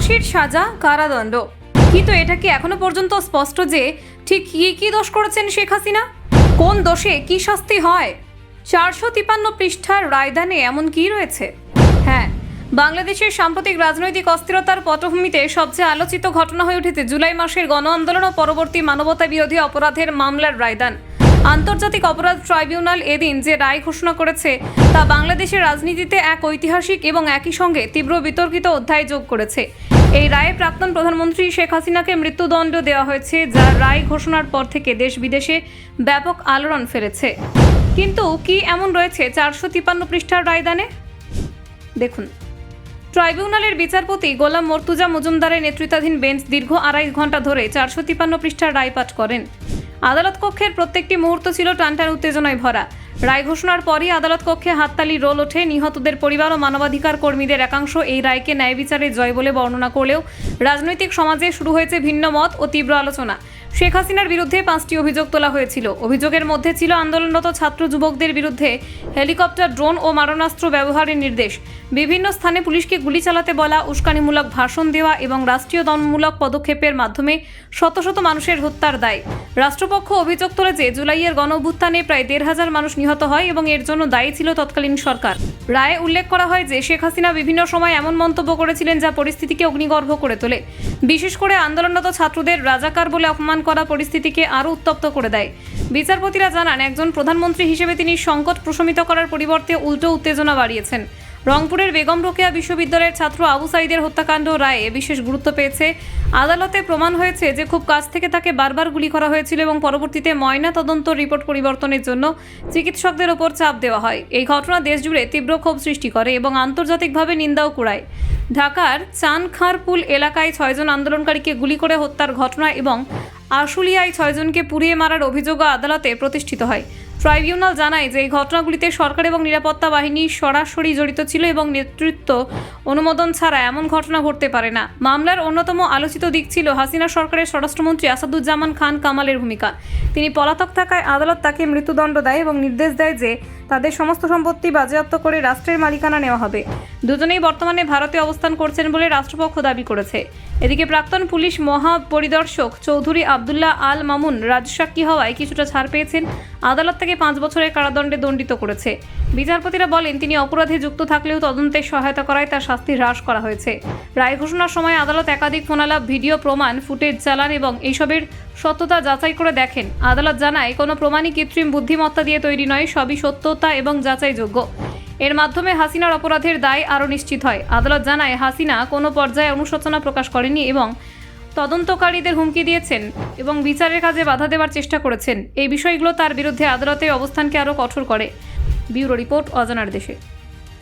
ফাঁসির সাজা, কারাদণ্ড। কিন্তু এটা কি এখনো পর্যন্ত স্পষ্ট যে ঠিক কি দোষ করেছেন শেখ হাসিনা? কোন দোষে কি শাস্তি হয়? 453 পৃষ্ঠার রায়দানে এমন কি রয়েছে? হ্যাঁ, বাংলাদেশের সাম্প্রতিক রাজনৈতিক অস্থিরতার পটভূমিতে সবচেয়ে আলোচিত ঘটনা হয়ে উঠেছে জুলাই মাসের গণ আন্দোলন ও পরবর্তী মানবতা বিরোধী অপরাধের মামলার রায়দান। আন্তর্জাতিক অপরাধ ট্রাইব্যুনাল এদিন যে রায় ঘোষণা করেছে তা বাংলাদেশের রাজনীতিতে এক ঐতিহাসিক এবং একই সঙ্গে তীব্র বিতর্কিত অধ্যায় যোগ করেছে। এই রায়ে প্রাক্তন প্রধানমন্ত্রী শেখ হাসিনাকে মৃত্যুদণ্ড দেওয়া হয়েছে, যার রায় ঘোষণার পর থেকে দেশ বিদেশে ব্যাপক আলোড়ন ফেলেছে। কিন্তু কি এমন রয়েছে 453 পৃষ্ঠার রায়দানে? দেখুন, ট্রাইব্যুনালের বিচারপতি গোলাম মর্তুজা মজুমদারের নেতৃত্বাধীন বেঞ্চ দীর্ঘ 2.5 ঘন্টা ধরে 453 পৃষ্ঠার রায় পাঠ করেন। আদালত কক্ষের প্রত্যেকটি মুহূর্ত ছিল টানটান উত্তেজনায় ভরা। রায় ঘোষণার পরই আদালত কক্ষে হাততালির রোল ওঠে। নিহতদের পরিবার ও মানবাধিকার কর্মীদের একাংশ এই রায়কে ন্যায় বিচারের জয় বলে বর্ণনা করলেও রাজনৈতিক সমাজে শুরু হয়েছে ভিন্ন মত ও তীব্র আলোচনা। শেখ হাসিনার বিরুদ্ধে 5টি অভিযোগ তোলা হয়েছিল। অভিযোগের মধ্যে ছিল আন্দোলনরত ছাত্র যুবকদের বিরুদ্ধে হেলিকপ্টার, ড্রোন ও মারণাস্ত্র ব্যবহারের নির্দেশ, বিভিন্ন স্থানে পুলিশকে গুলি চালাতে বলা, উস্কানিমূলক ভাষণ দেওয়া এবং রাষ্ট্রীয় দমনমূলক পদক্ষেপের মাধ্যমে শত শত মানুষের হত্যার দায়। রাষ্ট্রপক্ষ অভিযোগ তোলে যে জুলাইয়ের গণঅভ্যুত্থানে প্রায় 1,500 মানুষ নিহত হয় এবং এর জন্য দায়ী ছিল তৎকালীন সরকার। রায়ে উল্লেখ করা হয় যে শেখ হাসিনা বিভিন্ন সময় এমন মন্তব্য করেছিলেন যা পরিস্থিতিকে অগ্নিগর্ভ করে তোলে। বিশেষ করে আন্দোলনরত ছাত্রদের রাজাকার বলে অপমান করা পরিস্থিতিকে আরও উত্তপ্ত করে দেয়। বিচারপতিরা জানান, একজন প্রধানমন্ত্রী হিসেবে তিনি সংকট প্রশমিত করার পরিবর্তে উল্টো উত্তেজনা বাড়িয়েছেন। রংপুরের বেগম রোকেয়া বিশ্ববিদ্যালয়ের ছাত্র আবু সাঈদের হত্যাকাণ্ড রায়ে বিশেষ গুরুত্ব পেয়েছে। আদালতে প্রমাণ হয়েছে যে খুব কাছ থেকে তাকে বারবার গুলি করা হয়েছিল এবং পরবর্তীতে ময়না তদন্ত রিপোর্ট পরিবর্তনের জন্য চিকিৎসকদের ওপর চাপ দেওয়া হয়। এই ঘটনা দেশজুড়ে তীব্র ক্ষোভ সৃষ্টি করে এবং আন্তর্জাতিকভাবে নিন্দাও কুড়ায়। ঢাকার চানখারপুল এলাকায় 6 জন আন্দোলনকারীকে গুলি করে হত্যার ঘটনা এবং আশুলিয়ায় 6 জনকে পুড়িয়ে মারার অভিযোগও আদালতে প্রতিষ্ঠিত হয়। ট্রাইব্যুনাল জানায় যে এই ঘটনাগুলিতে সরকার এবং নিরাপত্তা বাহিনী সরাসরি জড়িত ছিল এবং নেতৃত্ব অনুমোদন ছাড়া এমন ঘটনা ঘটতে পারে না। মামলার অন্যতম আলোচিত দিক ছিল হাসিনা সরকারের স্বরাষ্ট্রমন্ত্রী আসাদুজ্জামান খান কামালের ভূমিকা। তিনি পলাতক থাকায় আদালত তাকে মৃত্যুদণ্ড দেয় এবং নির্দেশ দেয় যে তাদের সমস্ত সম্পত্তি বাজেয়াপ্ত করে রাষ্ট্রের মালিকানা নেওয়া হবে। দুজনেই বর্তমানে ভারতে অবস্থান করছেন বলে রাষ্ট্রপক্ষ দাবি করেছে। এদিকে প্রাক্তন পুলিশ মহাপরিদর্শক চৌধুরী আবদুল্লাহ আল মামুন রাজসাক্ষী হওয়ায় কিছুটা ছাড় পেয়েছেন। আদালত তাকে 5 বছরের কারাদণ্ডে দণ্ডিত করেছে। বিচারপতিরা বলেন, তিনি অপরাধে যুক্ত থাকলেও তদন্তে সহায়তা করায় তার শাস্তি হ্রাস করা হয়েছে। রায় ঘোষণার সময় আদালত একাধিক ফোনালাপ, ভিডিও প্রমাণ ফুটেজ চালান এবং এইসবের সত্যতা যাচাই করে দেখেন। আদালত জানায়, কোনো প্রমাণই কৃত্রিম বুদ্ধিমত্তা দিয়ে তৈরি নয়, সবই সত্যতা এবং যাচাইযোগ্য। এর মাধ্যমে হাসিনার অপরাধের দায় আরও নিশ্চিত হয়। আদালত জানায়, হাসিনা কোনো পর্যায়ে অনুশোচনা প্রকাশ করেনি এবং তদন্তকারীদের হুমকি দিয়েছেন এবং বিচারের কাজে বাধা দেওয়ার চেষ্টা করেছেন। এই বিষয়গুলো তার বিরুদ্ধে আদালতের অবস্থানকে আরও কঠোর করে। ব্যুরো রিপোর্ট, অজানার দেশে।